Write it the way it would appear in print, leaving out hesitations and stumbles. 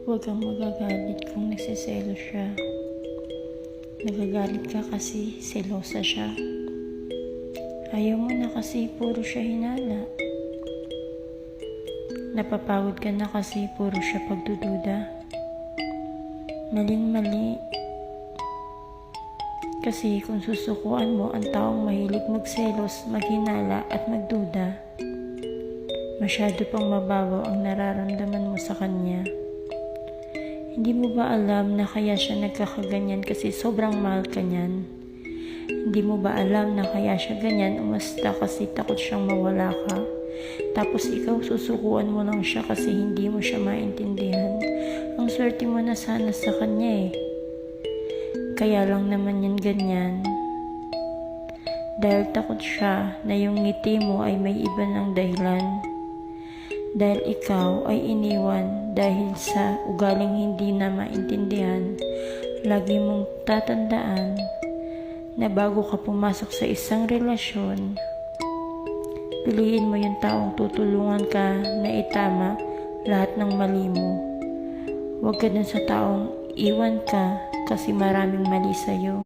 Huwag kang magagalit kung nagsiselo siya. Nagagalit ka kasi selosa siya. Ayaw mo na kasi puro siya hinala. Napapagod ka na kasi puro siya pagdududa. Maling-mali. Kasi kung susukuan mo ang taong mahilig magselos, maghinala at magduda, masyado pang mababaw ang nararamdaman mo sa kanya. Hindi mo ba alam na kaya siya nagkakaganyan kasi sobrang mahal ka niyan? Hindi mo ba alam na kaya siya ganyan umasta kasi takot siyang mawala ka? Tapos ikaw susukuan mo lang siya kasi hindi mo siya maintindihan. Ang swerte mo na sana sa kanya eh. Kaya lang naman yan ganyan. Dahil takot siya na yung ngiti mo ay may iba ng dahilan. Dahil ikaw ay iniwan dahil sa ugaling hindi na maintindihan. Lagi mong tatandaan na bago ka pumasok sa isang relasyon, piliin mo yung taong tutulungan ka na itama lahat ng mali mo. Huwag ka dun sa taong iwan ka kasi maraming mali sa'yo.